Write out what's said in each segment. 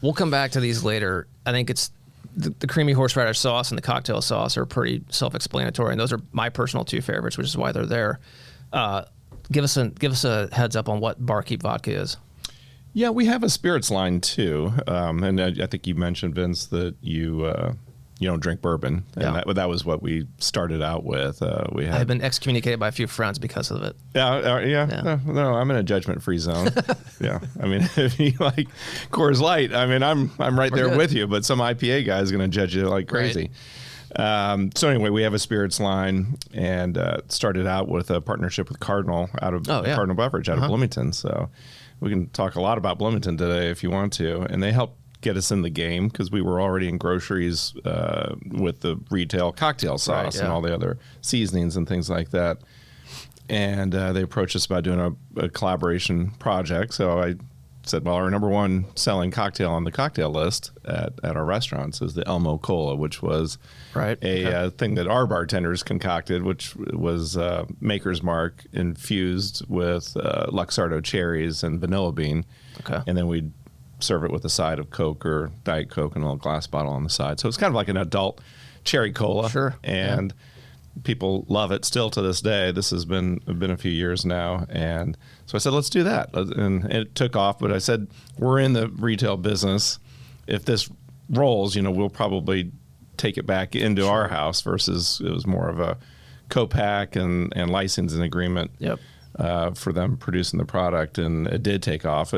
We'll come back to these later. I think it's the creamy horseradish sauce and the cocktail sauce are pretty self-explanatory, and those are my personal two favorites, which is why they're there. Give us a heads up on what Barkeep Vodka is. Yeah, we have a spirits line too, and I think you mentioned, Vince, that you don't drink bourbon, and that was what we started out with. I've been excommunicated by a few friends because of it. Yeah. No, I'm in a judgment-free zone. Yeah, I mean, if you like Coors Light, I mean, I'm right there with you, but some IPA guy is going to judge you like crazy. Right. So anyway, we have a spirits line, and started out with a partnership with Cardinal out of Cardinal Beverage out of Bloomington. So we can talk a lot about Bloomington today if you want to, and they help get us in the game because we were already in groceries with the retail cocktail sauce and all the other seasonings and things like that. And they approached us about doing a collaboration project. So I said, well, our number one selling cocktail on the cocktail list at our restaurants is the Elmo Cola, which was a thing that our bartenders concocted, which was Maker's Mark infused with Luxardo cherries and vanilla bean. Okay. And then we'd serve it with a side of Coke or Diet Coke and a little glass bottle on the side. So it's kind of like an adult cherry cola. Sure. And people love it still to this day. This has been a few years now. And so I said, let's do that. And it took off. But I said, we're in the retail business. If this rolls, we'll probably take it back into our house versus it was more of a co-pack and licensing agreement. Yep. For them producing the product, and it did take off.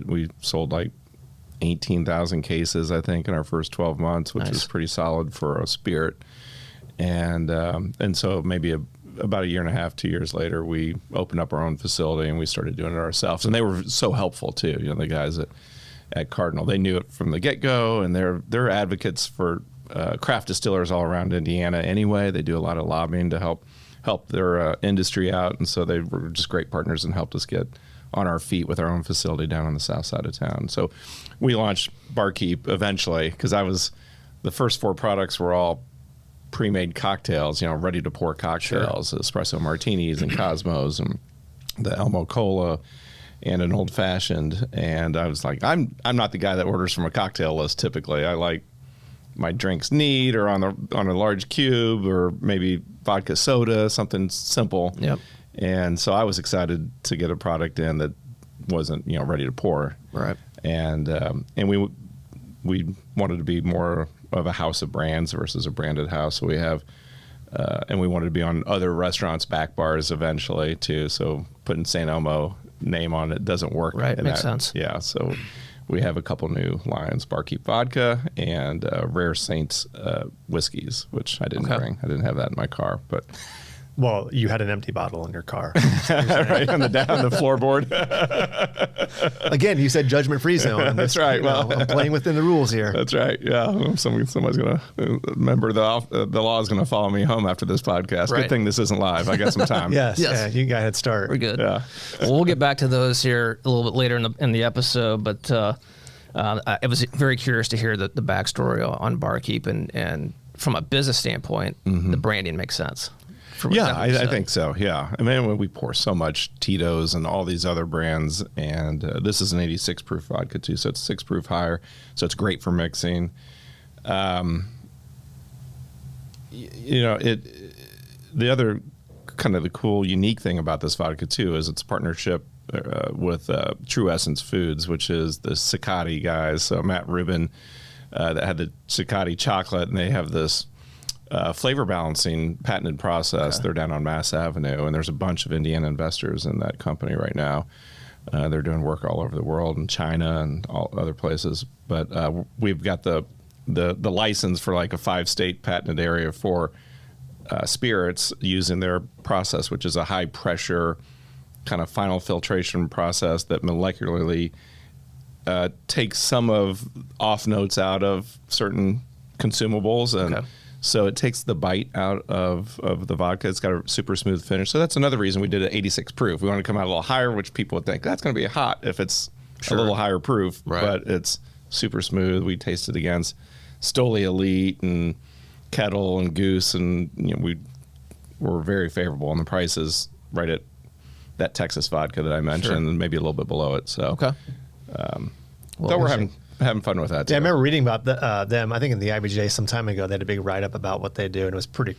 We sold like 18,000 cases, I think, in our first 12 months, which is pretty solid for a spirit. And so maybe about a year and a half, 2 years later, we opened up our own facility and we started doing it ourselves. And they were so helpful too. The guys at Cardinal, they knew it from the get-go, and they're advocates for craft distillers all around Indiana anyway. They do a lot of lobbying to help their industry out, and so they were just great partners and helped us get on our feet with our own facility down on the south side of town. So we launched Barkeep eventually because the first 4 products were all pre-made cocktails, ready to pour cocktails, espresso martinis and Cosmos and the Elmo Cola and an old fashioned. And I was like, I'm not the guy that orders from a cocktail list typically. I like my drinks neat or on a large cube or maybe vodka soda, something simple. Yep. And so I was excited to get a product in that wasn't, ready to pour. Right. And we wanted to be more of a house of brands versus a branded house. So we have, and we wanted to be on other restaurants' back bars eventually too. So putting St. Elmo name on it doesn't work. Right. Makes sense. Yeah. So we have a couple new lines, Barkeep Vodka and Rare Saints whiskeys, which I didn't bring. I didn't have that in my car, but... Well, you had an empty bottle in your car. Right, on the floorboard. Again, you said judgment-free zone. That's right. Well, I'm playing within the rules here. That's right. Yeah. Somebody's going to remember the law is going to follow me home after this podcast. Right. Good thing this isn't live. I got some time. Yes. Yeah, you got a head start. We're good. Yeah. Well, we'll get back to those here a little bit later in the episode, but I was very curious to hear the backstory on Barkeep, and from a business standpoint, the branding makes sense. Yeah, I think so. Yeah. I mean, when we pour so much Tito's and all these other brands, and this is an 86 proof vodka too, so it's 6 proof higher, so it's great for mixing. The other kind of the cool, unique thing about this vodka too is it's a partnership with True Essence Foods, which is the Cicotti guys. So Matt Rubin that had the Cicotti chocolate, and they have this flavor balancing patented process. They're down on Mass Avenue, and there's a bunch of Indiana investors in that company right now. They're doing work all over the world, in China and all other places. But we've got the license for like a 5-state patented area for spirits using their process, which is a high pressure kind of final filtration process that molecularly takes some of off notes out of certain consumables, and so it takes the bite out of the vodka. It's got a super smooth finish. So that's another reason we did it 86 proof. We want to come out a little higher, which people would think that's going to be hot if it's a little higher proof, but it's super smooth. We tasted against Stoli Elite and Kettle and Goose, and we were very favorable on the prices, right at that Texas vodka that I mentioned, and maybe a little bit below it. So, well, we're having having fun with that too. Yeah, I remember reading about them. I think in the IBJ some time ago, they had a big write up about what they do, and it was pretty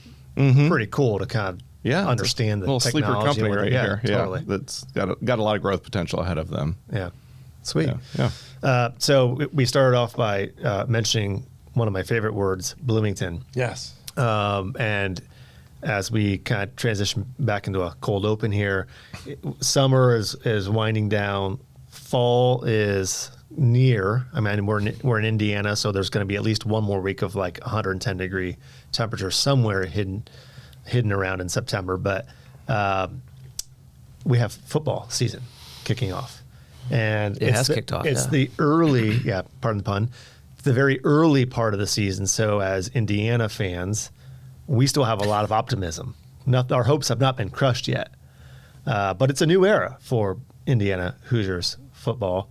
cool to kind of understand the little technology. sleeper company right here. Totally. Yeah, that's got a lot of growth potential ahead of them. Yeah, sweet. Yeah. So we started off by mentioning one of my favorite words, Bloomington. Yes. And as we kind of transition back into a cold open here, summer is winding down. Fall is near. I mean, we're in Indiana, so there's going to be at least one more week of like 110 degree temperature somewhere hidden around in September. But we have football season kicking off, and it has kicked off. It's the early, pardon the pun. It's the very early part of the season. So as Indiana fans, we still have a lot of optimism. Our hopes have not been crushed yet, but it's a new era for Indiana Hoosiers football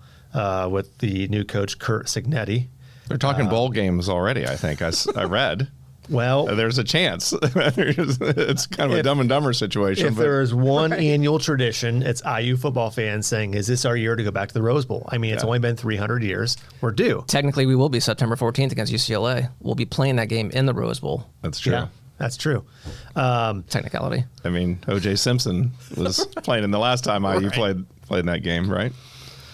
with the new coach, Curt Cignetti. They're talking bowl games already, I think. I read. Well, there's a chance. It's kind of a Dumb and Dumber situation. If there is one annual tradition, it's IU football fans saying, is this our year to go back to the Rose Bowl? I mean, it's only been 300 years. We're due. Technically, we will be September 14th against UCLA. We'll be playing that game in the Rose Bowl. That's true. Yeah, that's true. Technicality. I mean, O.J. Simpson was playing in the last time IU played in that game, right?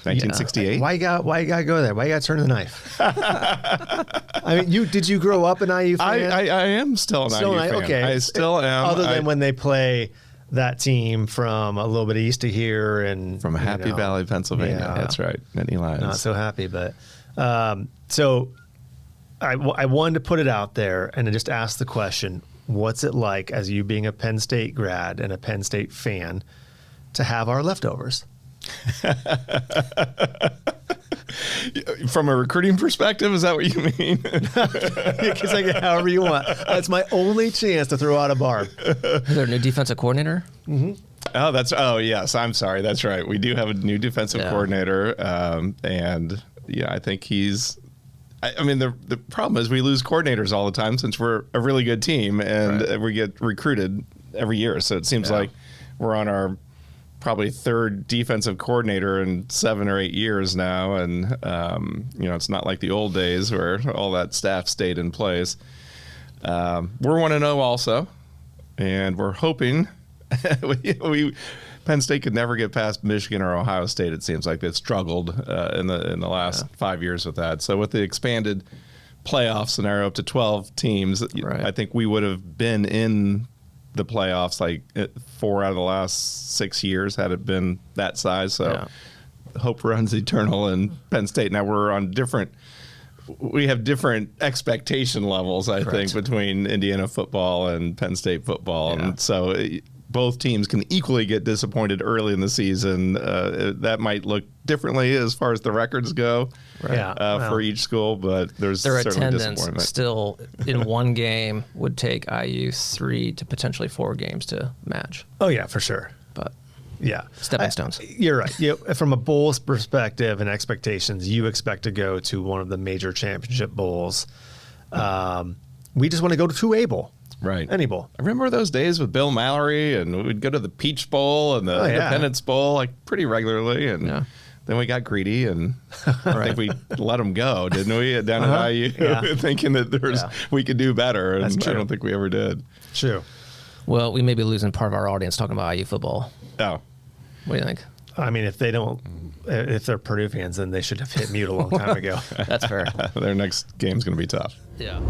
1968. Why you gotta go there? Why you gotta turn the knife? I mean, did you grow up an IU fan? I am still an IU fan. Okay. I still am. Other than when they play that team from a little bit east of here and from Happy Valley, Pennsylvania. Yeah. That's right. Nittany Lions. Not so happy, but so I wanted to put it out there and just ask the question: what's it like as you being a Penn State grad and a Penn State fan to have our leftovers? From a recruiting perspective, is that what you mean? You can say it however you want. That's my only chance to throw out a barb. Is there a new defensive coordinator? Mm-hmm. Oh, yes. I'm sorry. That's right. We do have a new defensive coordinator. And I think he's. I mean, the problem is we lose coordinators all the time since we're a really good team and we get recruited every year. So it seems like we're on our probably third defensive coordinator in 7 or 8 years now. And, it's not like the old days where all that staff stayed in place. We're 1-0 also, and we're hoping Penn State could never get past Michigan or Ohio State. It seems like they've struggled in the last 5 years with that. So with the expanded playoff scenario up to 12 teams, I think we would have been in the playoffs like 4 out of the last 6 years had it been that size. So hope runs eternal in Penn State. Now we have different expectation levels, I think, between Indiana football and Penn State football. And so both teams can equally get disappointed early in the season. That might look differently as far as the records go for each school, but their attendance still in one game would take IU 3 to potentially 4 games to match. Oh, yeah, for sure. But stepping stones. You're right. From a bowl's perspective and expectations, you expect to go to one of the major championship bowls. We just want to go to a bowl. Right. Any bowl. I remember those days with Bill Mallory, and we'd go to the Peach Bowl and the Independence Bowl like pretty regularly. And then we got greedy, and I think we let them go, didn't we? Down at IU, thinking that we could do better. And I don't think we ever did. True. Well, we may be losing part of our audience talking about IU football. Oh. What do you think? I mean, if they're Purdue fans, then they should have hit mute a long time ago. That's fair. Their next game's going to be tough. Yeah.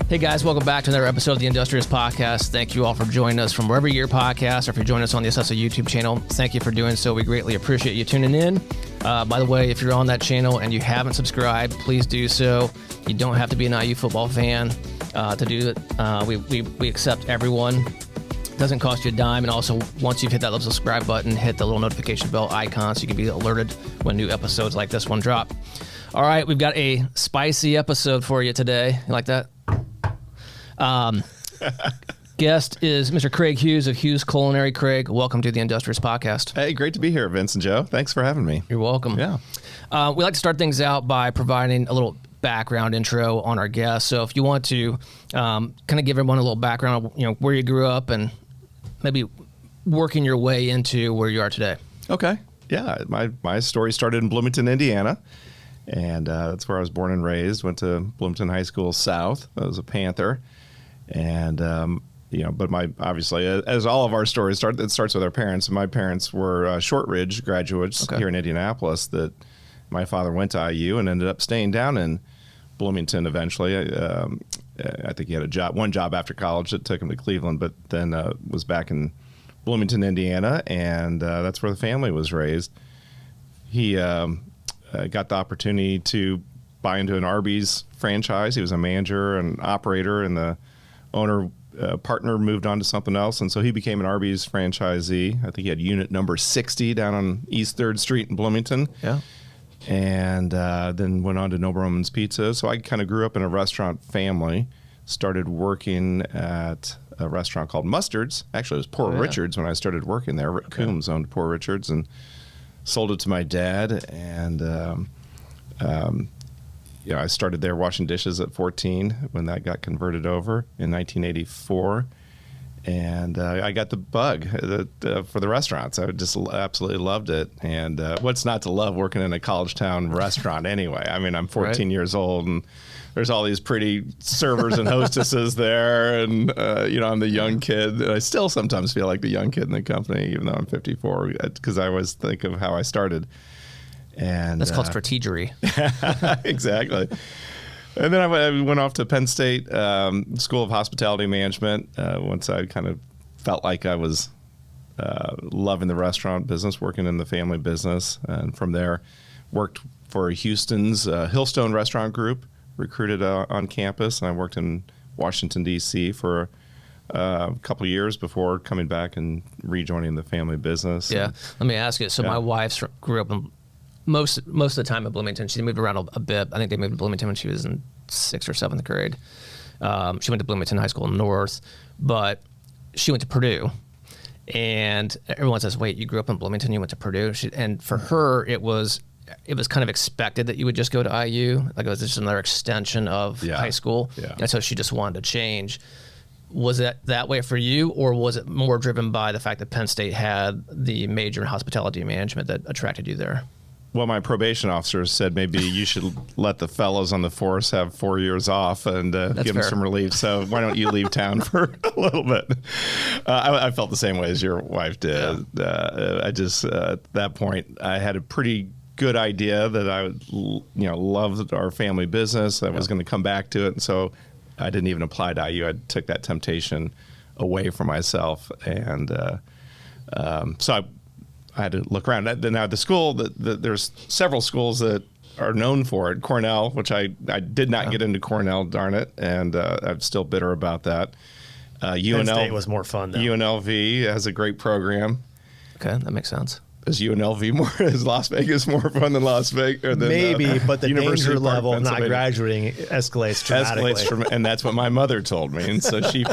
Hey guys, welcome back to another episode of the Industrious Podcast. Thank you all for joining us from wherever your podcast, or if you're joining us on the Assessa YouTube channel, thank you for doing so. We greatly appreciate you tuning in. By the way, if you're on that channel and you haven't subscribed, please do so. You don't have to be an IU football fan to do it. We accept everyone. It doesn't cost you a dime. And also, once you've hit that little subscribe button, hit the little notification bell icon so you can be alerted when new episodes like this one drop. All right, we've got a spicy episode for you today. You like that? Guest is Mr. Craig Huse of Huse Culinary. Craig, welcome to the Industrious Podcast. Hey, great to be here, Vince and Joe. Thanks for having me. You're welcome. Yeah. We like to start things out by providing a little background intro on our guests. So if you want to kind of give everyone a little background, where you grew up and maybe working your way into where you are today. Okay. Yeah, my story started in Bloomington, Indiana, and that's where I was born and raised. Went to Bloomington High School South. I was a Panther, and but obviously, as all of our stories it starts with our parents. My parents were Shortridge graduates here in Indianapolis. That my father went to IU and ended up staying down in Bloomington eventually. I think he had one job after college that took him to Cleveland, but then was back in Bloomington, Indiana, and that's where the family was raised. He got the opportunity to buy into an Arby's franchise. He was a manager and operator, and the owner partner moved on to something else, and so he became an Arby's franchisee. I think he had unit number 60 down on East 3rd Street in Bloomington. Yeah. And then went on to Noble Roman's Pizza. So I kind of grew up in a restaurant family, started working at a restaurant called Mustard's. Actually, it was Poor Richard's when I started working there. Rick Coombs owned Poor Richard's and sold it to my dad. And, I started there washing dishes at 14 when that got converted over in 1984. And I got the bug for the restaurants. I just absolutely loved it. And what's not to love working in a college town restaurant anyway? I mean, I'm 14 years old, and there's all these pretty servers and hostesses there. And, I'm the young kid. And I still sometimes feel like the young kid in the company, even though I'm 54, because I always think of how I started. And that's called strategery. Exactly. And then I went off to Penn State School of Hospitality Management once I kind of felt like I was loving the restaurant business, working in the family business. And from there, worked for Houston's Hillstone Restaurant Group, recruited on campus. And I worked in Washington, D.C. for a couple of years before coming back and rejoining the family business. Yeah. Let me ask you. So my wife grew up in most of the time in Bloomington. She moved around a bit. I think they moved to Bloomington when she was in 6th or 7th grade. She went to Bloomington High School North, but she went to Purdue. And everyone says, "Wait, you grew up in Bloomington? You went to Purdue?" And for her, it was kind of expected that you would just go to IU. Like it was just another extension of high school. Yeah. And so she just wanted to change. Was it that way for you, or was it more driven by the fact that Penn State had the major in hospitality management that attracted you there? Well, my probation officer said maybe you should let the fellows on the force have 4 years off and give them some relief. So why don't you leave town for a little bit? I felt the same way as your wife did. Yeah. I just, at that point, I had a pretty good idea that I would, loved our family business. I was going to come back to it. And so I didn't even apply to IU. I took that temptation away from myself. And so I had to look around. Now, the school, there's several schools that are known for it. Cornell, which I did not get into Cornell, darn it, and I'm still bitter about that. Penn State was more fun, though. UNLV has a great program. Okay, that makes sense. Is is Las Vegas more fun than Las Vegas? Maybe, but the danger level of not graduating escalates dramatically. And that's what my mother told me. And so she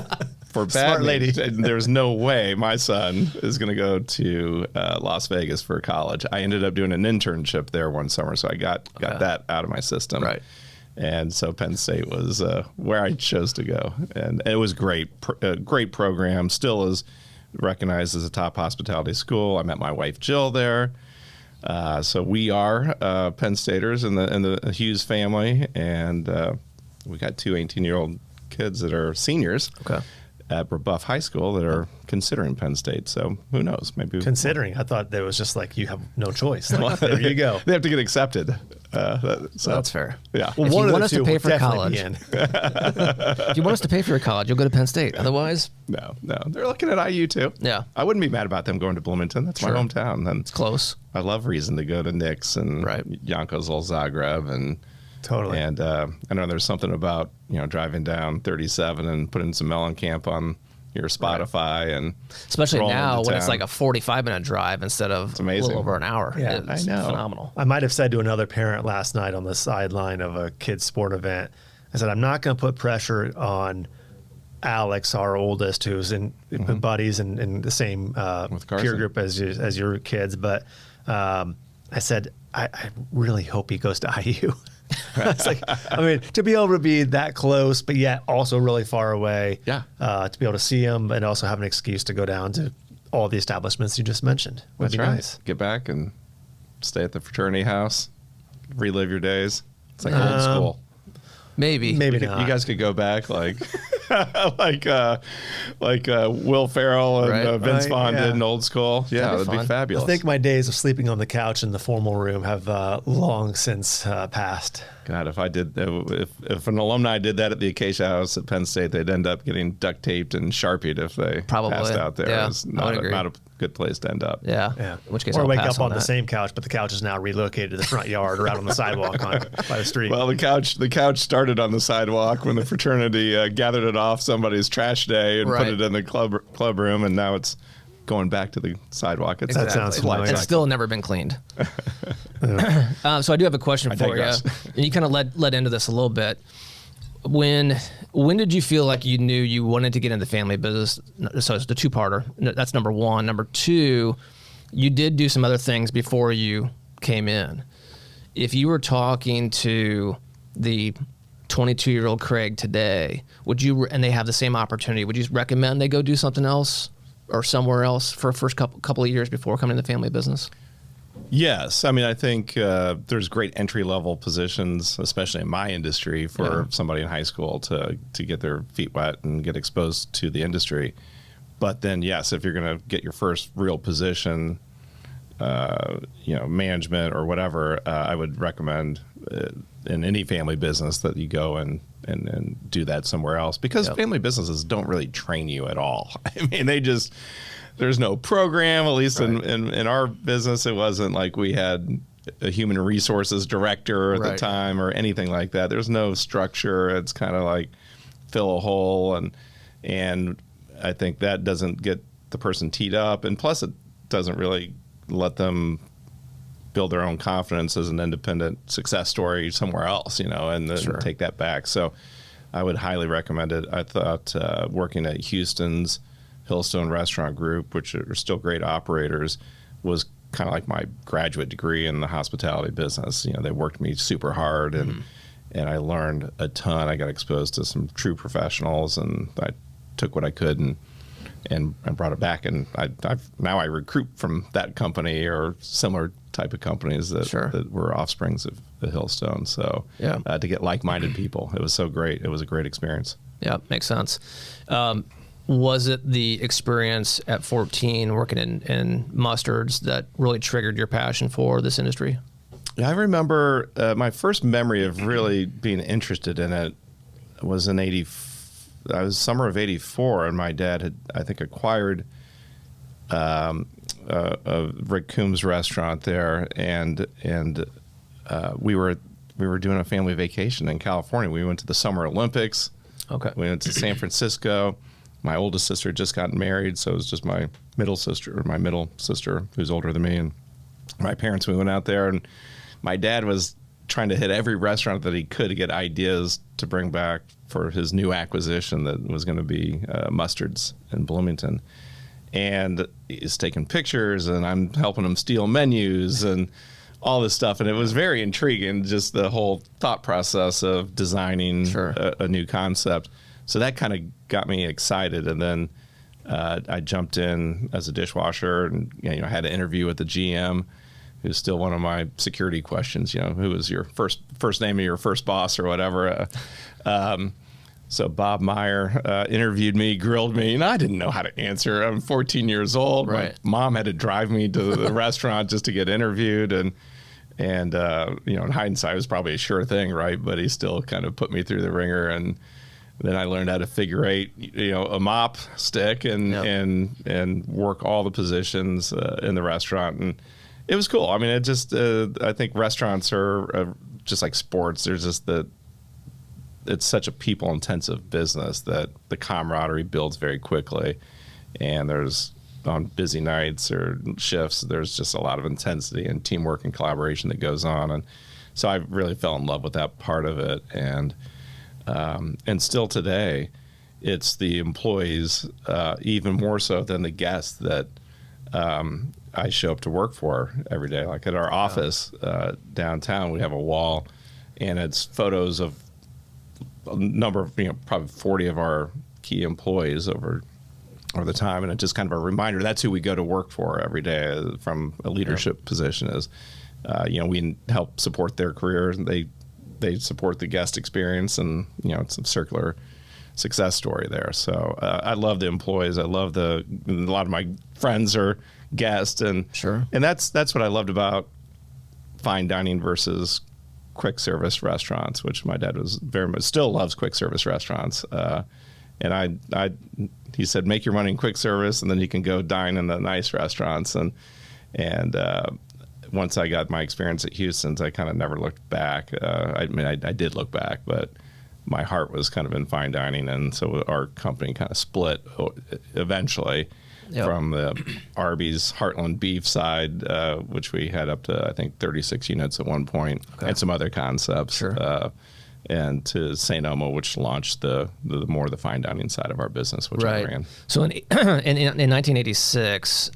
forbade me. There's no way my son is going to go to Las Vegas for college. I ended up doing an internship there one summer, so I got that out of my system. Right. And so Penn State was where I chose to go. And it was great. Great program. Still is recognized as a top hospitality school. I met my wife Jill there, so we are Penn Staters in the Huse family, and we got two 18-year-old kids that are seniors at Rebuff High School that are considering Penn State. So who knows? Maybe considering. I thought that was just like you have no choice. Like, there you go. They have to get accepted. So that's fair. Yeah. Well, if you want us to pay for college, if you want us to pay for your college, you'll go to Penn State. Otherwise, no. They're looking at IU too. Yeah. I wouldn't be mad about them going to Bloomington. That's my hometown. And it's close. I love reason to go to Knicks and Janko's old Zagreb and. Totally. And I know there's something about driving down 37 and putting some Mellencamp on your Spotify and especially rolling now into when it's town. like a 45-minute drive instead of a amazing. little over an hour. Yeah, It's I know. phenomenal. I might have said to another parent last night on the sideline of a kids' sport event, I said, I'm not going to put pressure on Alex, our oldest, who's in buddies and in the same With Carson. peer group as your kids. But I said, I really hope he goes to IU. It's like, I mean, to be able to be that close, but yet also really far away. Yeah. To be able to see him and also have an excuse to go down to all the establishments you just mentioned. Would That's be right. nice. Get back and stay at the fraternity house, relive your days. It's like old school. Maybe. Maybe You not. guys could go back like Will Ferrell and Right. Vince Right, Vaughn yeah. did in Old School. Yeah, That'd be that'd be fun. fabulous. I think my days of sleeping on the couch in the formal room have long since passed. God, if I did, if an alumni did that at the Acacia House at Penn State, they'd end up getting duct taped and sharpied if they Probably. passed out there. Yeah, It's I would not agree. a good place to end up. Yeah. Yeah. In which case or I'll wake pass up on the that. same couch, but the couch is now relocated to the front yard or out on the sidewalk by the street. Well, the couch started on the sidewalk when the fraternity gathered it off somebody's trash day and Right. put it in the club room, and now it's going back to the sidewalk. It's That sounds familiar. It's still never been cleaned. So I do have a question I for you. digress. And you kind of led into this a little bit. When did you feel like you knew you wanted to get into the family business? So it's the two-parter. That's number one. Number two, you did do some other things before you came in. If you were talking to the 22-year-old Craig today, would you, and they have the same opportunity, would you recommend they go do something else or somewhere else for a first couple of years before coming to the family business? Yes. I mean, I think there's great entry-level positions, especially in my industry, for somebody in high school to get their feet wet and get exposed to the industry. But then, yes, if you're going to get your first real position, management or whatever, I would recommend in any family business that you go and do that somewhere else, because family businesses don't really train you at all. I mean, there's no program, at least in our business. It wasn't like we had a human resources director at the time or anything like that. There's no structure. It's kind of like fill a hole, and I think that doesn't get the person teed up, and plus it doesn't really let them build their own confidence as an independent success story somewhere else, and then take that back. So I would highly recommend it. I thought working at Houston's Hillstone Restaurant Group, which are still great operators, was kind of like my graduate degree in the hospitality business. They worked me super hard, and I learned a ton. I got exposed to some true professionals, and I took what I could and brought it back. And now I recruit from that company or similar type of companies that were offsprings of the Hillstone. So to get like-minded people, it was so great. It was a great experience. Yeah, makes sense. Was it the experience at 14 working in mustards that really triggered your passion for this industry? Yeah, I remember my first memory of really being interested in it was in I was summer of '84, and my dad had, I think, acquired a Rick Coombs restaurant there, and we were doing a family vacation in California. We went to the Summer Olympics. Okay. We went to San Francisco. My oldest sister had just gotten married, so it was just my middle sister who's older than me, and my parents. We went out there, and my dad was trying to hit every restaurant that he could to get ideas to bring back for his new acquisition that was going to be Mustards in Bloomington. And he's taking pictures, and I'm helping him steal menus and all this stuff. And it was very intriguing, just the whole thought process of designing a new concept. So that kind of got me excited. And then I jumped in as a dishwasher, and had an interview with the GM, who's still one of my security questions. Who was your first name of your first boss or whatever. So Bob Meyer interviewed me, grilled me, and I didn't know how to answer. I'm 14 years old. Right. My mom had to drive me to the restaurant just to get interviewed, and in hindsight, it was probably a sure thing, right? But he still kind of put me through the ringer, and then I learned how to figure eight, a mop stick, and work all the positions in the restaurant, and it was cool. I mean, it just I think restaurants are just like sports. There's just it's such a people intensive business that the camaraderie builds very quickly, and there's on busy nights or shifts, there's just a lot of intensity and teamwork and collaboration that goes on. And so I really fell in love with that part of it. And still today, it's the employees, even more so than the guests, that I show up to work for every day. Like at our office downtown, we have a wall, and it's photos of a number of, probably 40 of our key employees over the time, and it's just kind of a reminder that's who we go to work for every day from a leadership position. Is we help support their careers, and they support the guest experience, and it's a circular success story there. So I love the employees. I love a lot of my friends are guests, and sure, and that's what I loved about fine dining versus quick service restaurants, which my dad was very much still loves quick service restaurants. And he said, make your money in quick service, and then you can go dine in the nice restaurants. And once I got my experience at Houston's, I kind of never looked back. I did look back, but my heart was kind of in fine dining. And so our company kind of split eventually from the Arby's Heartland Beef side, which we had up to, I think, 36 units at one point, and some other concepts. Sure. And to St. Elmo, which launched the more the fine dining side of our business, which I ran. So in 1986,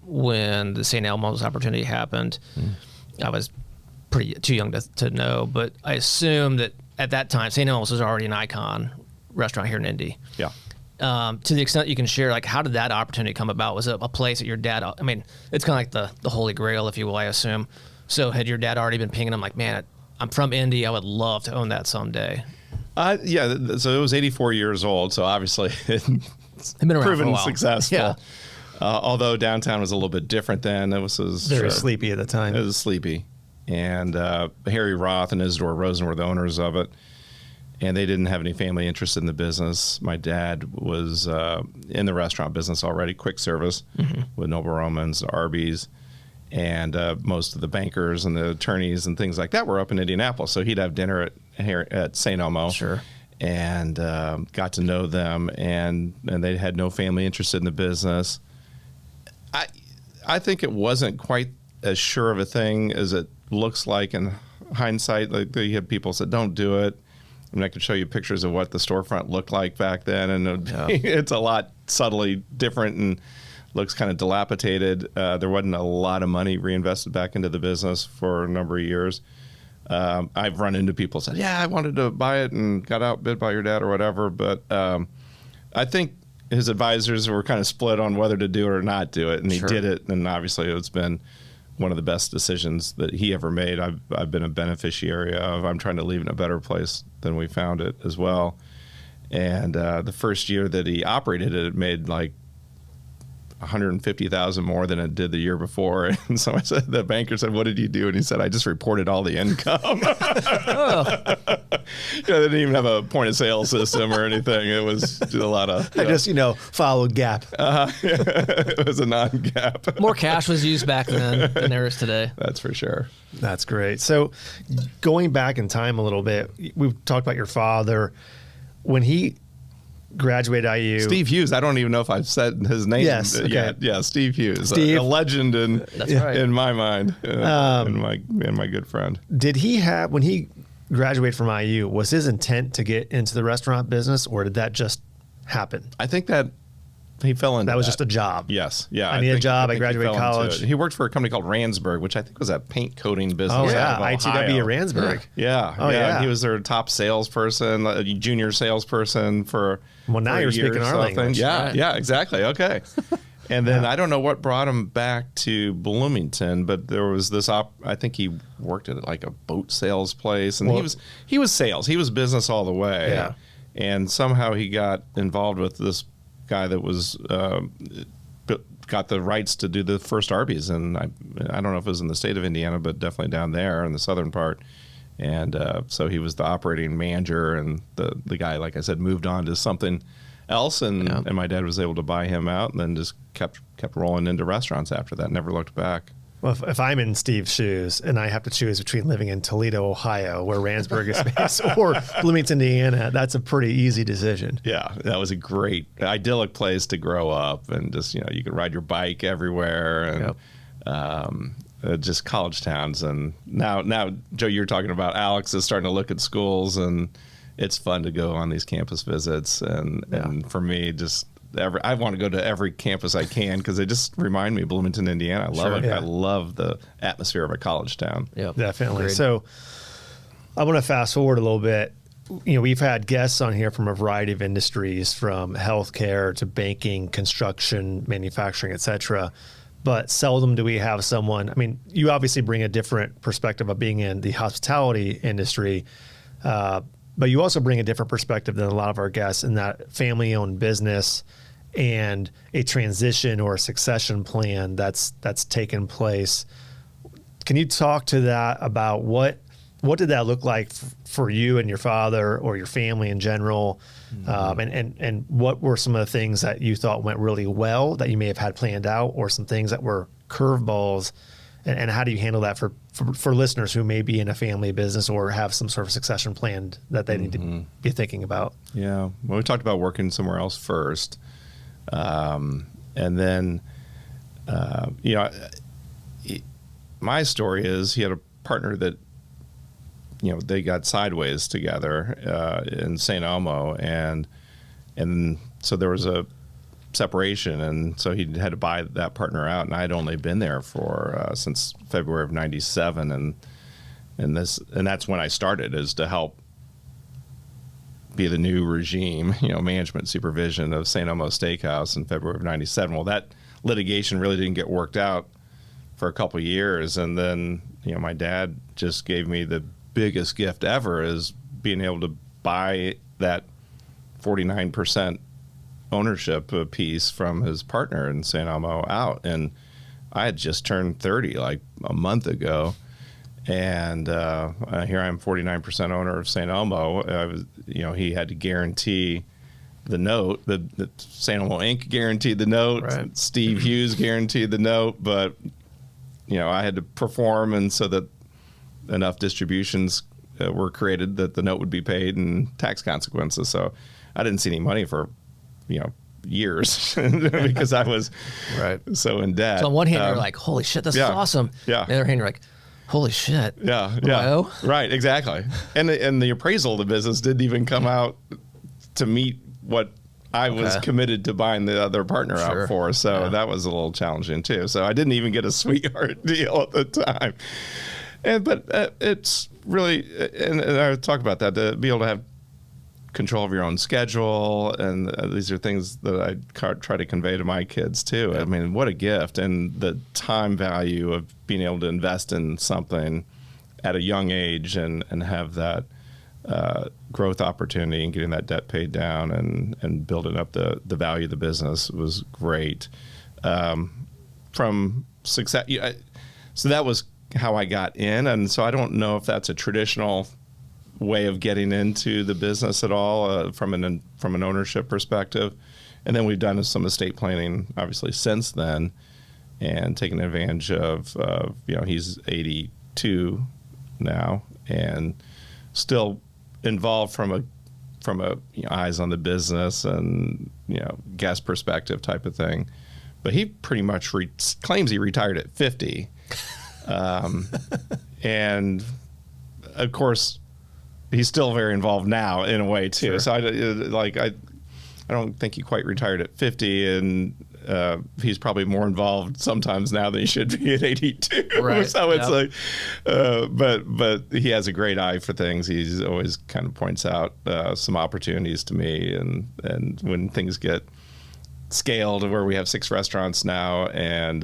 when the St. Elmo's opportunity happened, I was too young to know, but I assume that at that time, St. Elmo's was already an icon restaurant here in Indy. Yeah. To the extent you can share, like, how did that opportunity come about? Was it a place that your dad, I mean, it's kind of like the Holy Grail, if you will, I assume. So had your dad already been pinging him like, man, I'm from Indy, I would love to own that someday? Yeah, so it was 84 years old, so obviously it's been around proven for a while. successful. Yeah. Although downtown was a little bit different then. It was very sleepy at the time. It was sleepy. And Harry Roth and Isidore Rosen were the owners of it, and they didn't have any family interest in the business. My dad was in the restaurant business already, quick service with Noble Romans, Arby's, and most of the bankers and the attorneys and things like that were up in Indianapolis. So he'd have dinner at St. Elmo. Sure. And got to know them, and they had no family interested in the business. I think it wasn't quite as sure of a thing as it looks like in hindsight. Like, you had people said, don't do it. I mean, I could show you pictures of what the storefront looked like back then, and it's a lot subtly different and looks kind of dilapidated. There wasn't a lot of money reinvested back into the business for a number of years. I've run into people who said, yeah, I wanted to buy it and got outbid by your dad or whatever. But I think his advisors were kind of split on whether to do it or not do it. And he did it. And obviously it's been one of the best decisions that he ever made. I've been a beneficiary of. I'm trying to leave it in a better place than we found it as well. And the first year that he operated it, it made like $150,000 more than it did the year before. And so I said, the banker said, what did you do? And he said, I just reported all the income. They didn't even have a point of sale system or anything. It was a lot of, I just, followed GAAP. It was a non-GAAP. More cash was used back then than there is today. That's for sure. That's great. So going back in time a little bit, we've talked about your father. When he graduated IU. Steve Huse. I don't even know if I've said his name yet. Yeah, Steve Huse. A legend in my mind, and my good friend. Did he have, when he graduated from IU, was his intent to get into the restaurant business, or did that just happen? I think that he fell into that. Was just a job. Yes. Yeah. I need a job. I graduated college. He worked for a company called Ransburg, which I think was a paint coating business. Oh, yeah. ITW Ransburg. Yeah. Oh, yeah. He was their top salesperson, a junior salesperson for now you're speaking our language. Yeah. Right. Yeah, exactly. Okay. And then I don't know what brought him back to Bloomington, but there was this I think he worked at like a boat sales place, and he was sales. He was business all the way. Yeah. And somehow he got involved with this guy that was got the rights to do the first Arby's, and I don't know if it was in the state of Indiana, but definitely down there in the southern part. And so he was the operating manager, and the guy, like I said, moved on to something else, and my dad was able to buy him out, and then just kept rolling into restaurants after that. Never looked back. Well, if I'm in Steve's shoes and I have to choose between living in Toledo, Ohio, where Randsburg is based, or Bloomington, Indiana, that's a pretty easy decision. Yeah, that was a great, idyllic place to grow up, and just you could ride your bike everywhere, and just college towns. And now, Joe, you're talking about Alex is starting to look at schools, and it's fun to go on these campus visits. And for me, just I want to go to every campus I can because they just remind me of Bloomington, Indiana. I love it. Yeah. I love the atmosphere of a college town. Yeah, definitely. Agreed. So I want to fast forward a little bit. We've had guests on here from a variety of industries, from healthcare to banking, construction, manufacturing, etc. But seldom do we have someone. I mean, you obviously bring a different perspective of being in the hospitality industry. But you also bring a different perspective than a lot of our guests in that family-owned business and a transition or a succession plan that's taken place. Can you talk to that about what did that look like for you and your father or your family in general? And what were some of the things that you thought went really well that you may have had planned out, or some things that were curveballs? And how do you handle that for listeners who may be in a family business or have some sort of succession plan that they need to be thinking about? Yeah. Well, we talked about working somewhere else first. And then, my story is he had a partner that, they got sideways together in St. Elmo. And so there was a separation, and so he had to buy that partner out, and I had only been there for since February of '97, and that's when I started, is to help be the new regime, management supervision of St. Elmo Steak House in February of '97. Well, that litigation really didn't get worked out for a couple of years, and then my dad just gave me the biggest gift ever, is being able to buy that 49% ownership piece from his partner in St. Elmo out. And I had just turned 30 like a month ago, and here I am, 49% owner of St. Elmo. He had to guarantee the note. The St. Elmo Inc. guaranteed the note. Right. Steve Huse guaranteed the note, but I had to perform, and so that enough distributions were created that the note would be paid and tax consequences. So I didn't see any money for years because I was so in debt. So on one hand, you're like, holy shit, this is awesome. Yeah. On the other hand, you're like, holy shit. Yeah. Right. Exactly. And the appraisal of the business didn't even come out to meet what I was committed to buying the other partner out for. So that was a little challenging too. So I didn't even get a sweetheart deal at the time. But it's really, and I talk about that, to be able to have control of your own schedule, and these are things that I try to convey to my kids too. I mean, what a gift, and the time value of being able to invest in something at a young age and have that growth opportunity and getting that debt paid down and building up the value of the business was great. From success, so that was how I got in, and so I don't know if that's a traditional way of getting into the business at all from an ownership perspective. And then we've done some estate planning, obviously, since then, and taken advantage of he's 82 now, and still involved from a eyes on the business and guest perspective type of thing. But he pretty much claims he retired at 50. And of course, he's still very involved now in a way too. Sure. So I don't think he quite retired at 50, and he's probably more involved sometimes now than he should be at 82. Right. So it's like, but he has a great eye for things. He's always kind of points out some opportunities to me, and when things get scaled where we have 6 restaurants now, and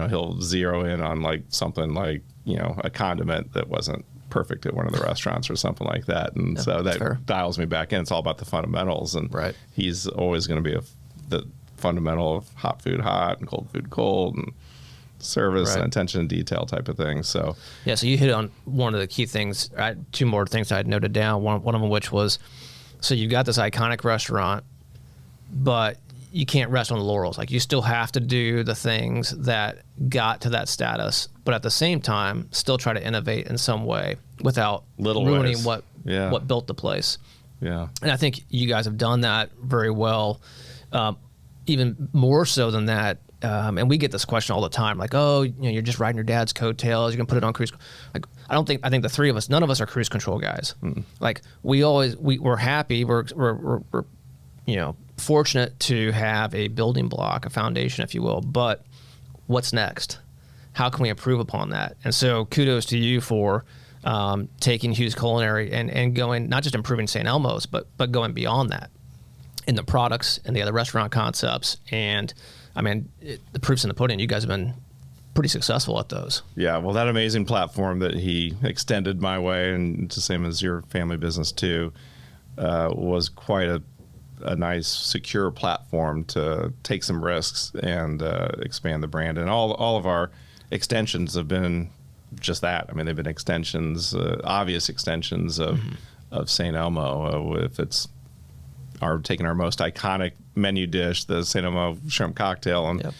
he'll zero in on like something like a condiment that wasn't perfect at one of the restaurants or something like that, and so that dials me back in. It's all about the fundamentals, and he's always going to be the fundamental of hot food hot and cold food cold, and service and attention to detail type of thing. So so you hit on one of the key things. I had 2 more things I had noted down. One of them which was, so you got this iconic restaurant, but you can't rest on the laurels. Like, you still have to do the things that got to that status, but at the same time, still try to innovate in some way without ruining what built the place. Yeah. And I think you guys have done that very well. Even more so than that. And we get this question all the time, like, oh, you're just riding your dad's coattails. You're gonna put it on cruise. Like, I think the three of us, none of us are cruise control guys. Like, we're happy. We're fortunate to have a building block, a foundation, if you will. But what's next? How can we improve upon that? And so kudos to you for taking Huse Culinary and going, not just improving St. Elmo's, but going beyond that in the products and the other restaurant concepts. And I mean, the proof's in the pudding. You guys have been pretty successful at those. Yeah, well, that amazing platform that he extended my way, and it's the same as your family business too, was quite a nice, secure platform to take some risks and expand the brand. And all of our extensions have been just that. I mean, they've been extensions, obvious extensions of St. Elmo. If it's taking our most iconic menu dish, the St. Elmo shrimp cocktail, and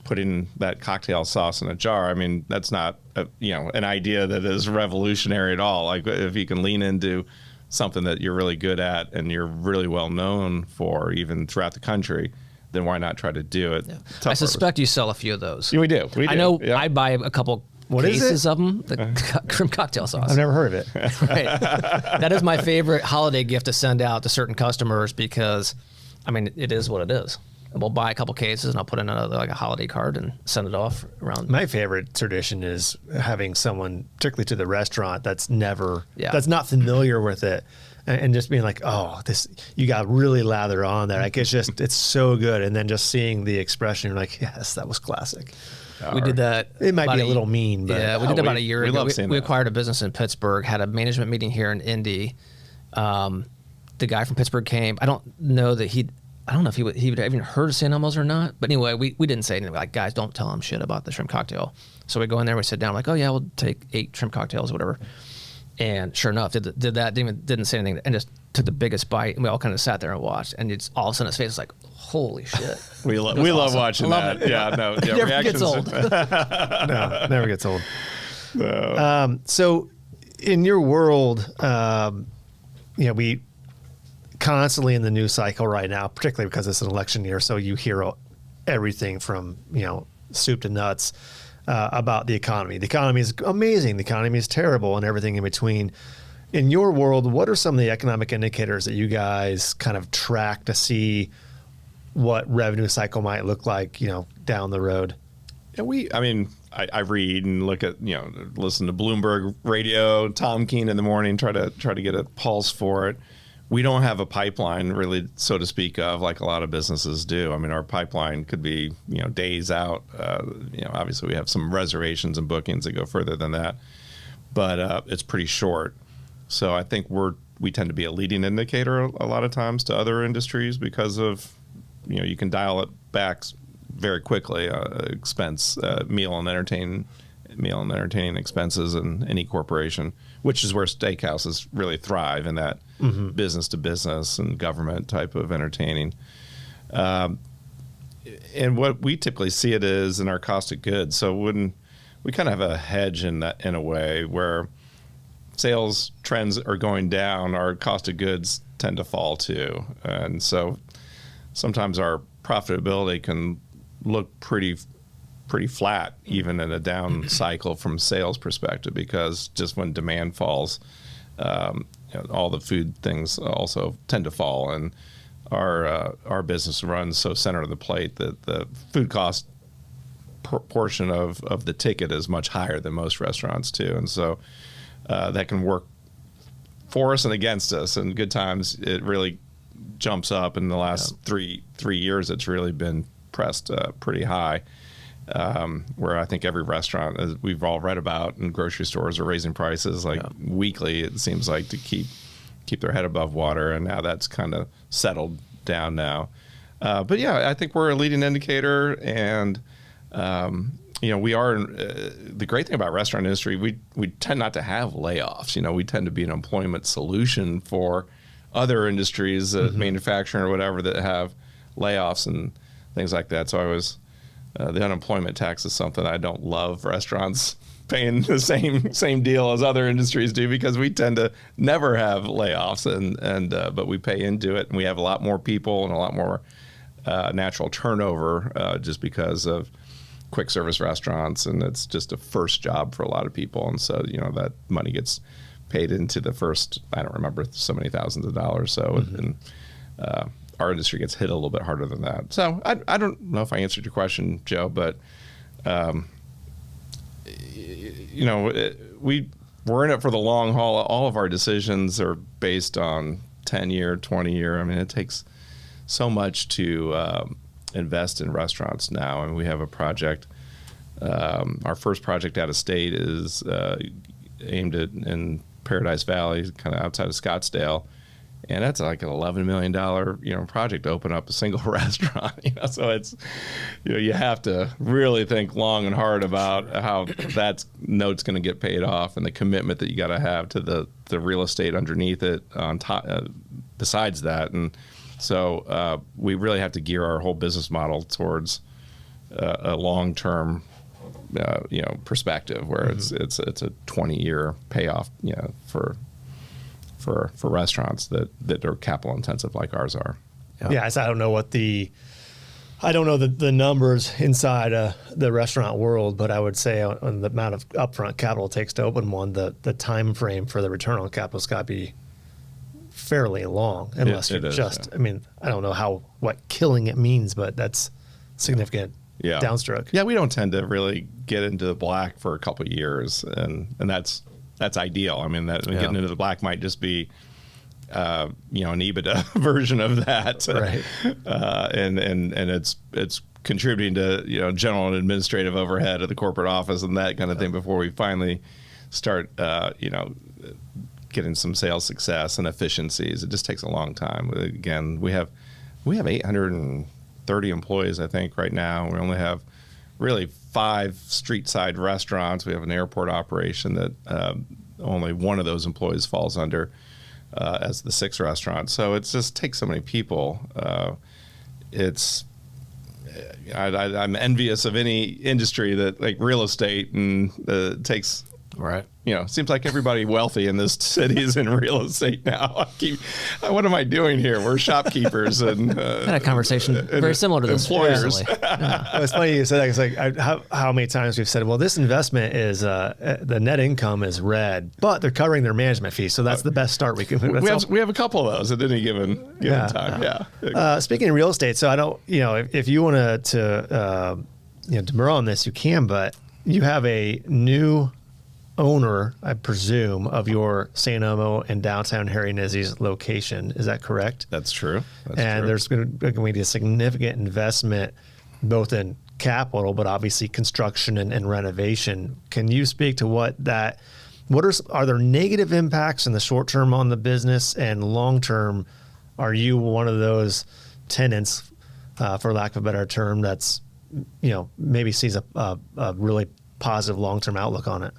putting that cocktail sauce in a jar. I mean, that's not an idea that is revolutionary at all. Like, if you can lean into something that you're really good at and you're really well known for, even throughout the country, then why not try to do it? Yeah. I suspect you sell a few of those. Yeah, we do. I know. I buy a couple cases of them, the shrimp cocktail sauce. I've never heard of it. Right. That is my favorite holiday gift to send out to certain customers, because, I mean, it is what it is. We'll buy a couple cases and I'll put in another, like a holiday card, and send it off around. My favorite tradition is having someone, particularly to the restaurant, that's not familiar with it, and just being like, oh, this, you got really lather on there. Like, it's so good. And then just seeing the expression, you're like, yes, that was classic. We did that. It might be a little mean, but yeah, we did that about a year ago. We that. acquired a business in Pittsburgh, had a management meeting here in Indy. The guy from Pittsburgh came. I don't know if he would even heard of St. Elmo's or not. But anyway, we didn't say anything. Like, guys, don't tell him shit about the shrimp cocktail. So we go in there, we sit down, like, oh yeah, we'll take 8 shrimp cocktails, whatever. And sure enough, did that, didn't say anything, and just took the biggest bite, and we all kind of sat there and watched, and it's all of a sudden his face was like, holy shit. We love watching that. It. Yeah, no, it never gets old. No, never gets old. No. So in your world, we constantly in the news cycle right now, particularly because it's an election year, so you hear everything from soup to nuts about the economy. The economy is amazing. The economy is terrible, and everything in between. In your world, what are some of the economic indicators that you guys kind of track to see what revenue cycle might look like, down the road? Yeah, I read and look at, listen to Bloomberg radio, Tom Keene in the morning, try to get a pulse for it. We don't have a pipeline really, so to speak of, like a lot of businesses do. I mean, our pipeline could be, days out. Obviously we have some reservations and bookings that go further than that, but it's pretty short. So I think we tend to be a leading indicator a lot of times to other industries because of, you can dial it back very quickly. Expense, meal and entertaining expenses in any corporation, which is where steakhouses really thrive, in that business to business and government type of entertaining. And what we typically see it is in our cost of goods. So when we kind of have a hedge in that, in a way where sales trends are going down, our cost of goods tend to fall too. And so sometimes our profitability can look pretty flat, even in a down cycle from sales perspective, because just when demand falls, all the food things also tend to fall. And our business runs so center of the plate that the food cost portion of the ticket is much higher than most restaurants too. And so that can work for us and against us. In good times, it really jumps up. In the last 3 years, it's really been pressed pretty high, where I think every restaurant, as we've all read about, and grocery stores are raising prices weekly, it seems like, to keep their head above water. And now that's kind of settled down now. But yeah, I think we're a leading indicator. And we are, the great thing about restaurant industry, we tend not to have layoffs. We tend to be an employment solution for other industries, manufacturing or whatever, that have layoffs and things like that. So I was the unemployment tax is something I don't love restaurants paying the same deal as other industries do, because we tend to never have layoffs, but we pay into it, and we have a lot more people and a lot more natural turnover just because of quick service restaurants, and it's just a first job for a lot of people, and so that money gets paid into the first, I don't remember, so many thousands of dollars. So and our industry gets hit a little bit harder than that. So I don't know if I answered your question, Joe, but we're in it for the long haul. All of our decisions are based on 10-year, 20-year. I mean, it takes so much to invest in restaurants now. I mean, we have a project. Our first project out of state is aimed at in Paradise Valley, kind of outside of Scottsdale. And that's like an $11 million, project to open up a single restaurant. So it's, you have to really think long and hard about how that note's going to get paid off, and the commitment that you got to have to the real estate underneath it on top. Besides that, and so we really have to gear our whole business model towards a long-term, perspective where it's a 20-year payoff, for restaurants that are capital intensive like ours are. Yeah, so I don't know the numbers inside the restaurant world, but I would say on the amount of upfront capital it takes to open one, the time frame for the return on capital has got to be fairly long, unless you're just, yeah. I mean, I don't know what killing it means, but that's significant downstroke. Yeah, we don't tend to really get into the black for a couple of years, and that's ideal. I mean, getting into the black might just be, an EBITDA version of that, right? And it's contributing to general and administrative overhead of the corporate office and that kind of thing before we finally start, getting some sales success and efficiencies. It just takes a long time. Again, we have 830 employees, I think, right now. We only have really 5 street side restaurants. We have an airport operation that only one of those employees falls under as the 6th restaurant. So it just takes so many people. I'm envious of any industry that, like real estate, and takes. Right. Seems like everybody wealthy in this city is in real estate now. What am I doing here? We're shopkeepers and had a conversation very similar to this. Employers. Yeah. It's funny you said that. It's like how many times we've said, well, this investment is the net income is red, but they're covering their management fees, so that's the best start we can. We have a couple of those at any given time. Yeah. Speaking of real estate, so I don't, if you want to demur on this, you can, but you have a new owner, I presume, of your St. Elmo and downtown Harry Nizzi's location. Is that correct? That's true. There's going to be a significant investment both in capital, but obviously construction and renovation. Can you speak to are there negative impacts in the short term on the business, and long term, are you one of those tenants, for lack of a better term, that's, maybe sees a really positive long-term outlook on it?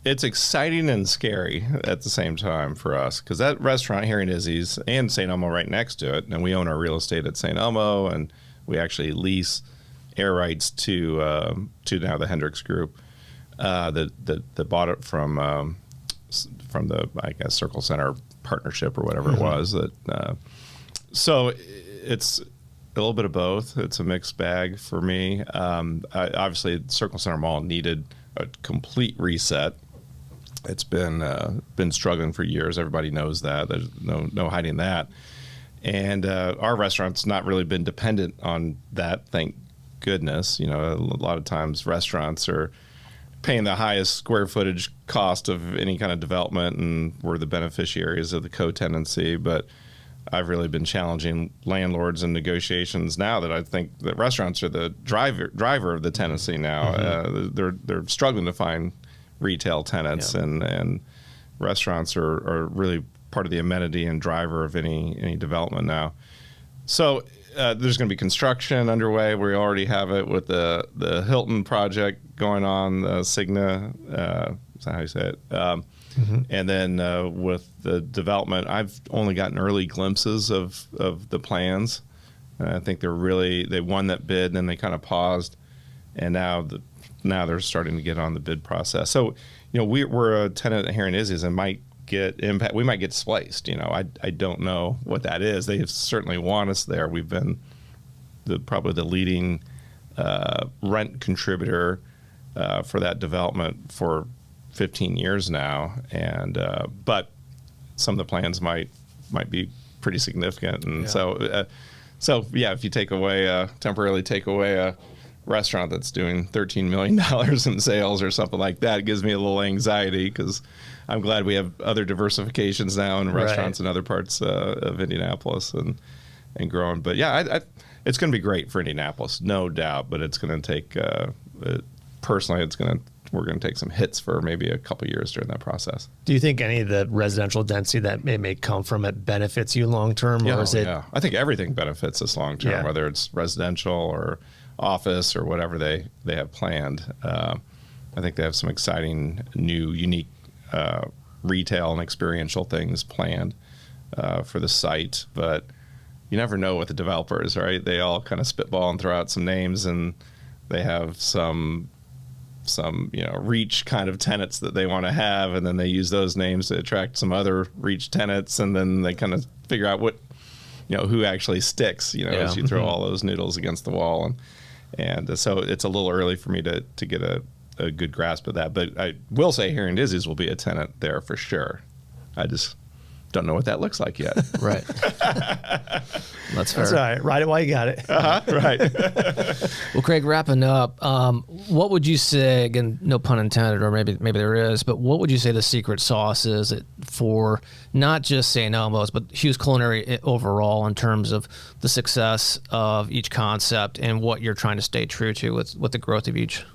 It's exciting and scary at the same time for us, because that restaurant, Harry Nizzi's, and St. Elmo right next to it, and we own our real estate at St. Elmo, and we actually lease air rights to now the Hendricks Group that bought it from the, I guess, Circle Center partnership or whatever it was. So it's a little bit of both. It's a mixed bag for me. Obviously, Circle Center Mall needed a complete reset. It's been struggling for years. Everybody knows that. There's no hiding that. And our restaurant's not really been dependent on that, thank goodness. A lot of times restaurants are paying the highest square footage cost of any kind of development, and we're the beneficiaries of the co-tenancy. But I've really been challenging landlords in negotiations now that I think that restaurants are the driver of the tenancy now. Mm-hmm. They're struggling to find retail tenants, and restaurants are really part of the amenity and driver of any development now. So there's going to be construction underway. We already have it with the Hilton project going on, Cigna. Is that how you say it? Mm-hmm. And then with the development, I've only gotten early glimpses of the plans, And I think they won that bid, and then they kind of paused, and now they're starting to get on the bid process. So, we're a tenant here in Izzy's and might get impact. We might get displaced. I don't know what that is. They certainly want us there. We've been probably the leading rent contributor for that development for 15 years now, and but some of the plans might be pretty significant, and so if you temporarily take away a restaurant that's doing $13 million in sales or something like that, it gives me a little anxiety, because I'm glad we have other diversifications now in restaurants in other parts of Indianapolis and growing. But it's going to be great for Indianapolis, no doubt. But it's going to take personally, we're going to take some hits for maybe a couple of years during that process. Do you think any of the residential density that may come from it benefits you long term, or is it? Yeah, I think everything benefits us long term, whether it's residential or office or whatever they have planned. I think they have some exciting, new, unique retail and experiential things planned for the site, but you never know with the developers, right? They all kind of spitball and throw out some names, and they have some reach kind of tenants that they want to have, and then they use those names to attract some other reach tenants, and then they kind of figure out what who actually sticks as you throw all those noodles against the wall, and so it's a little early for me to get a good grasp of that. But I will say here in Izzy's will be a tenant there for sure. I just don't know what that looks like yet. Right. That's fair. That's all right. Ride it while you got it. Right. Well, Craig, wrapping up, what would you say, again, no pun intended, or maybe there is, but what would you say the secret sauce is for not just St. Elmo's, but Huse Culinary overall, in terms of the success of each concept and what you're trying to stay true to with the growth of each?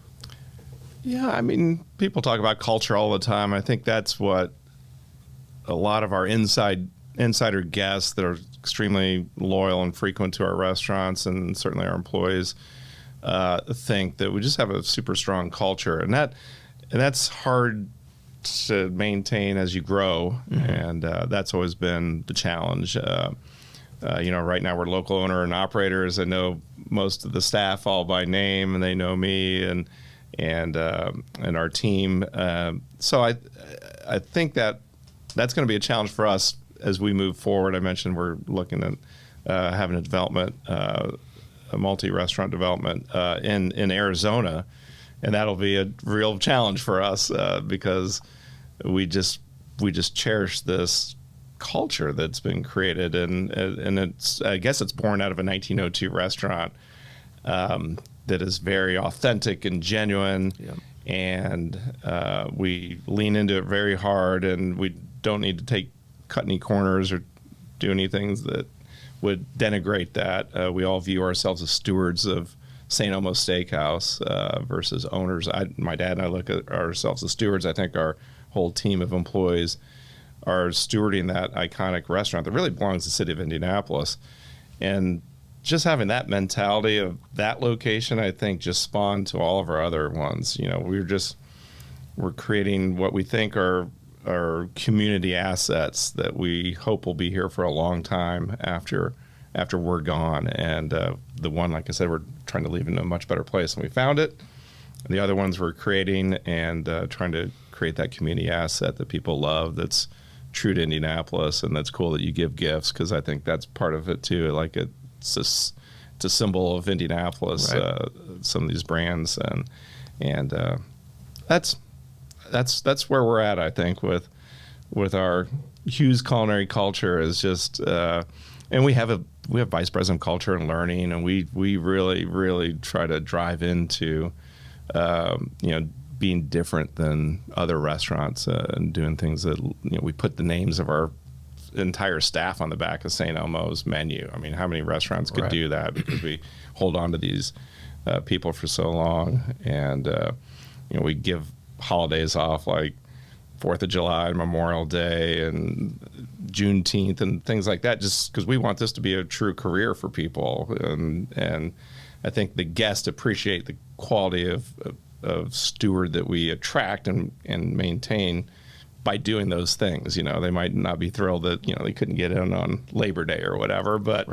Yeah, I mean, people talk about culture all the time. I think that's what a lot of our insider guests that are extremely loyal and frequent to our restaurants, and certainly our employees, think that we just have a super strong culture, and that's hard to maintain as you grow, and that's always been the challenge. Right now we're local owner and operators. I know most of the staff all by name, and they know me and our team. So I think that's going to be a challenge for us as we move forward. I mentioned we're looking at having a development, a multi-restaurant development in Arizona, and that'll be a real challenge for us because we just cherish this culture that's been created, and I guess it's born out of a 1902 restaurant that is very authentic and genuine. Yep. And we lean into it very hard, and we don't need to cut any corners or do anything that would denigrate that. We all view ourselves as stewards of St. Elmo Steak House versus owners. My dad and I look at ourselves as stewards. I think our whole team of employees are stewarding that iconic restaurant that really belongs to the city of Indianapolis. And just having that mentality of that location, I think, just spawned to all of our other ones. We're creating what we think are community assets that we hope will be here for a long time after we're gone. And the one, like I said, we're trying to leave in a much better place than we found it. And the other ones we're creating and trying to create that community asset that people love, that's true to Indianapolis, and that's cool that you give gifts, because I think that's part of it too. Like it's a symbol of Indianapolis, right. Some of these brands, and that's where we're at. I think with our Huse Culinary culture is just, and we have vice president of culture and learning, and we really try to drive into being different than other restaurants and doing things that we put the names of our entire staff on the back of St. Elmo's menu. I mean, how many restaurants could do that? Because we hold on to these people for so long, and we give holidays off like 4th of July, Memorial Day, and Juneteenth, and things like that, just because we want this to be a true career for people. And I think the guests appreciate the quality of steward that we attract and maintain by doing those things. They might not be thrilled that they couldn't get in on Labor Day or whatever, but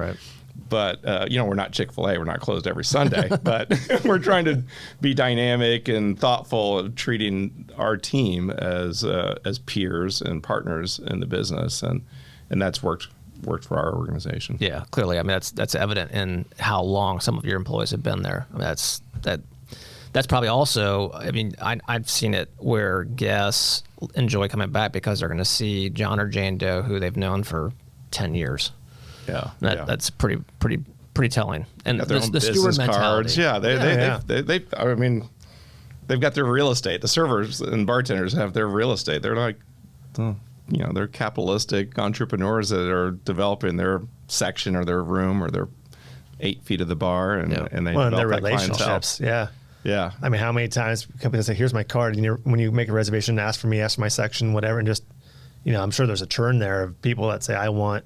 But, we're not Chick-fil-A. We're not closed every Sunday. But we're trying to be dynamic and thoughtful of treating our team as peers and partners in the business. And that's worked for our organization. Yeah, clearly. I mean, that's evident in how long some of your employees have been there. I mean, that's probably also, I mean, I've seen it where guests enjoy coming back because they're going to see John or Jane Doe, who they've known for 10 years. Yeah, that's pretty telling. And got their own the steward business cards. mentality. They I mean, they've got their real estate. The servers and bartenders have their real estate. They're like, they're capitalistic entrepreneurs that are developing their section or their room or their 8 feet of the bar, and they develop their that relationships. clientele. Yeah. I mean, how many times companies say, "Here's my card," and when you make a reservation, ask for me, ask for my section, whatever, and just, I'm sure there's a churn there of people that say, "I want,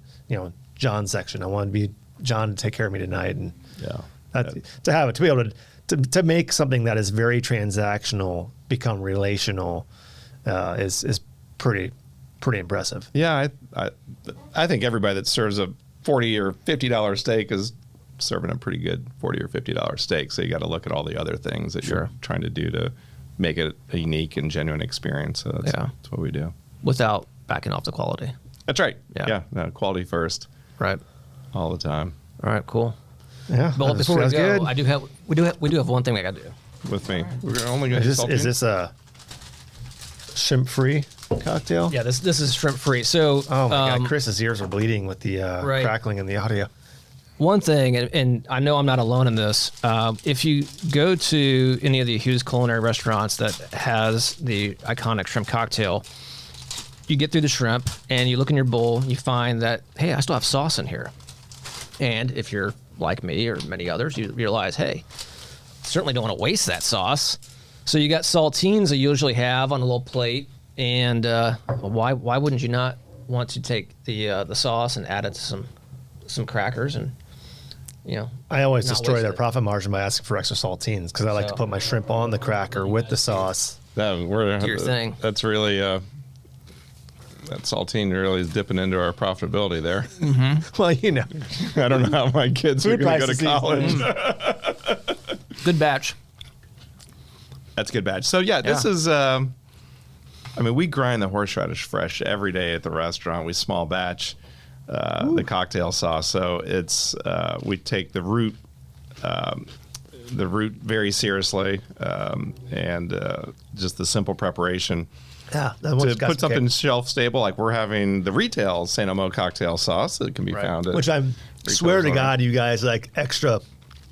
John's section. I want to be John to take care of me tonight." And to be able to make something that is very transactional become relational is pretty impressive. Yeah, I think everybody that serves a $40 or $50 steak is serving a pretty good $40 or $50 steak. So you got to look at all the other things that you're trying to do to make it a unique and genuine experience. So that's what we do. Without backing off the quality. That's right. Yeah. Quality first. Right. All the time. All right, cool. Yeah. But before we go, good. we do have one thing we got to do. With me. We're only going to Is this a shrimp-free cocktail? Yeah, this is shrimp free. So, oh my God, Chris's ears are bleeding with the crackling in the audio. One thing, and I know I'm not alone in this. If you go to any of the Huse Culinary restaurants that has the iconic shrimp cocktail, you get through the shrimp and you look in your bowl, you find that, hey, I still have sauce in here. And if you're like me or many others, you realize, hey, certainly don't want to waste that sauce. So you got saltines that you usually have on a little plate. And why wouldn't you not want to take the sauce and add it to some crackers and I always destroy their profit margin by asking for extra saltines because I like to put my shrimp on the cracker with the sauce. Do your thing. That's really that saltine really is dipping into our profitability there. Mm-hmm. Well, I don't know how my kids are going to go to college. Good batch. That's a good batch. So this is. We grind the horseradish fresh every day at the restaurant. We small batch the cocktail sauce. So it's we take the root very seriously, and just the simple preparation. Yeah, to put something shelf stable, like we're having the retail St. Elmo cocktail sauce that can be found at which I swear to God, you guys like extra.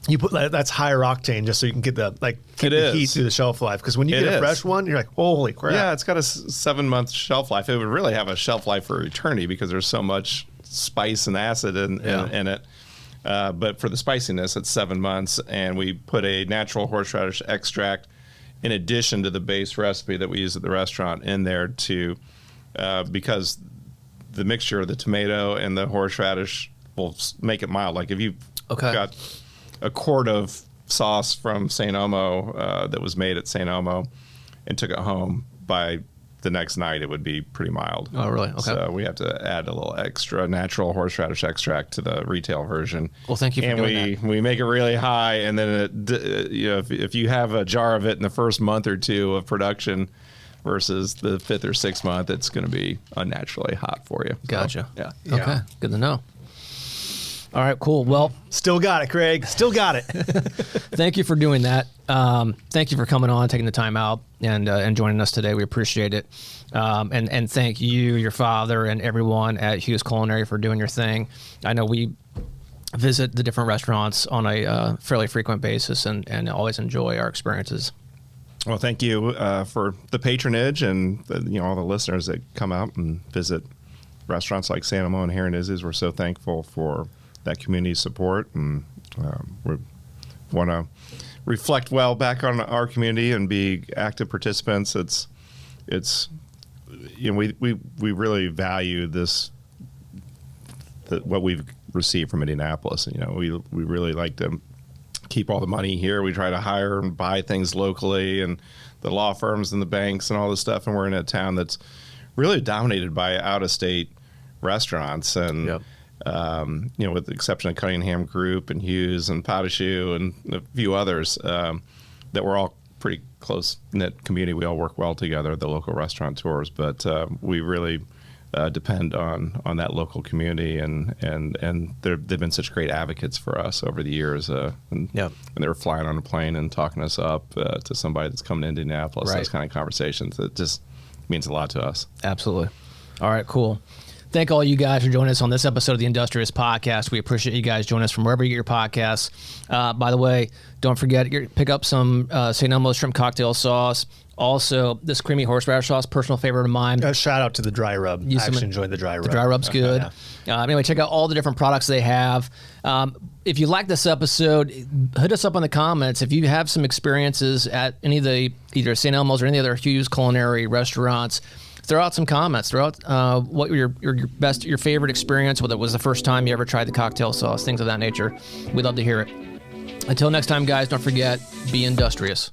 You put that's higher octane just so you can get the heat through the shelf life. Because when you get a fresh one, you're like, holy crap! Yeah, it's got a 7-month shelf life. It would really have a shelf life for eternity because there's so much spice and acid in it. But for the spiciness, it's 7 months, and we put a natural horseradish extract in addition to the base recipe that we use at the restaurant in there to because the mixture of the tomato and the horseradish will make it mild. Like if you've got a quart of sauce from St. Elmo that was made at St. Elmo and took it home, by the next night it would be pretty mild. Oh, really? Okay. So we have to add a little extra natural horseradish extract to the retail version. Well, thank you for doing that. We make it really high, and then if you have a jar of it in the first month or two of production versus the 5th or 6th month, it's going to be unnaturally hot for you. Gotcha. So, yeah. Okay. Good to know. All right, cool. Well, still got it, Craig. Still got it. Thank you for doing that. Thank you for coming on, taking the time out, and joining us today. We appreciate it. And thank you, your father, and everyone at Huse Culinary for doing your thing. I know we visit the different restaurants on a fairly frequent basis, and always enjoy our experiences. Well, thank you for the patronage and all the listeners that come out and visit restaurants like St. Elmo and here in Izzy's. We're so thankful for that community support, and we want to reflect well back on our community and be active participants. It's we really value what we've received from Indianapolis. We really like to keep all the money here. We try to hire and buy things locally, and the law firms and the banks and all this stuff. And we're in a town that's really dominated by out-of-state restaurants, and with the exception of Cunningham Group and Huse and Potashu and a few others, that we're all pretty close-knit community. We all work well together, the local restaurateurs, but we really depend on that local community, and they've been such great advocates for us over the years. And they were flying on a plane and talking us up to somebody that's coming to Indianapolis, Right. those kind of conversations, it just means a lot to us. Absolutely. All right, cool. Thank all you guys for joining us on this episode of the Industrious Podcast. We appreciate you guys joining us from wherever you get your podcasts. By the way, don't forget, pick up some St. Elmo shrimp cocktail sauce. Also, this creamy horseradish sauce, personal favorite of mine. Shout out to the dry rub. I actually enjoyed the dry rub. The dry rub's good. Anyway, check out all the different products they have. If you like this episode, hit us up in the comments. If you have some experiences at any of the either St. Elmo's or any other Huse Culinary restaurants, throw out some comments. Throw out what your favorite experience, whether it was the first time you ever tried the cocktail sauce, things of that nature. We'd love to hear it. Until next time, guys, don't forget, be industrious.